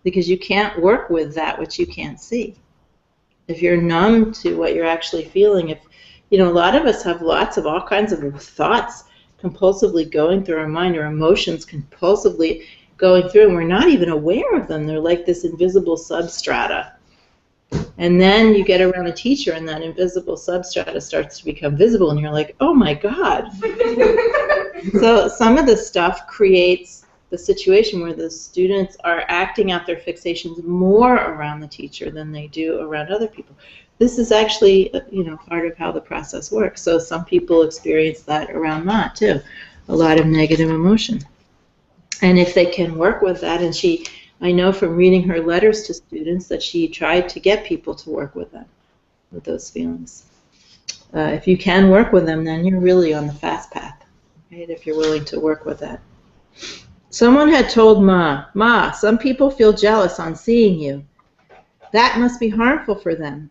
because you can't work with that which you can't see. If you're numb to what you're actually feeling, if, you know, a lot of us have lots of all kinds of thoughts compulsively going through our mind, or emotions compulsively going through, and we're not even aware of them. They're like this invisible substrata. And then you get around a teacher and that invisible substrata starts to become visible, and you're like, oh my God. So some of this stuff creates the situation where the students are acting out their fixations more around the teacher than they do around other people. This is actually, you know, part of how the process works. So some people experience that around Ma too, a lot of negative emotion. And if they can work with that, and I know from reading her letters to students that she tried to get people to work with them, with those feelings. If you can work with them, then you're really on the fast path, right? If you're willing to work with that. Someone had told Ma, some people feel jealous on seeing you. That must be harmful for them.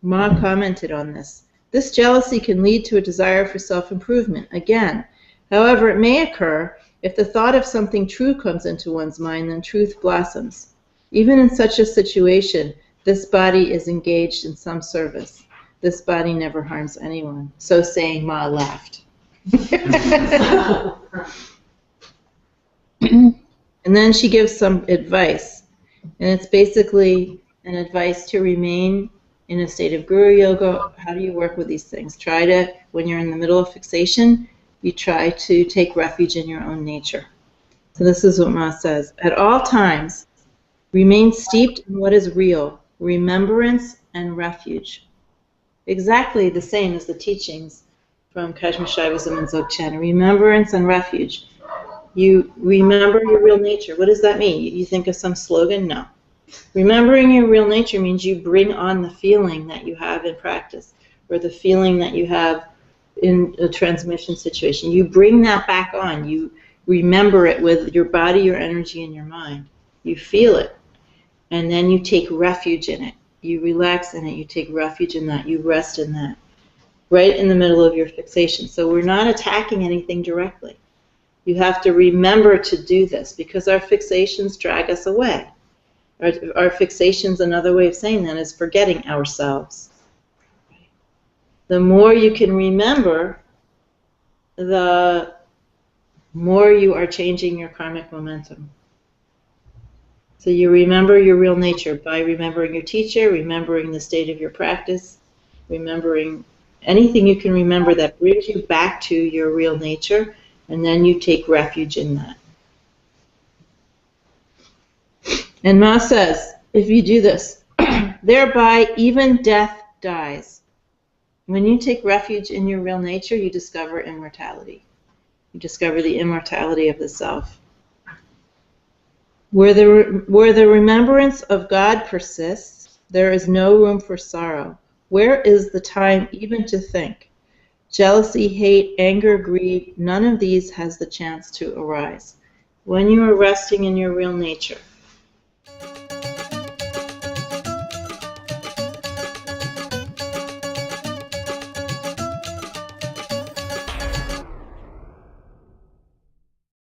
Ma commented on this. This jealousy can lead to a desire for self-improvement. Again, however, it may occur if the thought of something true comes into one's mind, then truth blossoms. Even in such a situation, this body is engaged in some service. This body never harms anyone. So saying, Ma laughed. And then she gives some advice. And it's basically an advice to remain in a state of Guru Yoga. How do you work with these things? Try to, when you're in the middle of fixation, you try to take refuge in your own nature. So this is what Ma says. At all times, remain steeped in what is real, remembrance and refuge. Exactly the same as the teachings from Kashmir Shaivism and Dzogchen. Remembrance and refuge. You remember your real nature. What does that mean? You think of some slogan? No. Remembering your real nature means you bring on the feeling that you have in practice, or the feeling that you have in a transmission situation. You bring that back on. You remember it with your body, your energy, and your mind. You feel it. And then you take refuge in it. You relax in it. You take refuge in that. You rest in that. Right in the middle of your fixation. So we're not attacking anything directly. You have to remember to do this, because our fixations drag us away. Our fixations, another way of saying that, is forgetting ourselves. The more you can remember, the more you are changing your karmic momentum. So you remember your real nature by remembering your teacher, remembering the state of your practice, remembering anything you can remember that brings you back to your real nature, and then you take refuge in that. And Ma says, if you do this, thereby even death dies. When you take refuge in your real nature, you discover immortality. You discover the immortality of the self. Where the remembrance of God persists, there is no room for sorrow. Where is the time even to think? Jealousy, hate, anger, greed, none of these has the chance to arise. When you are resting in your real nature,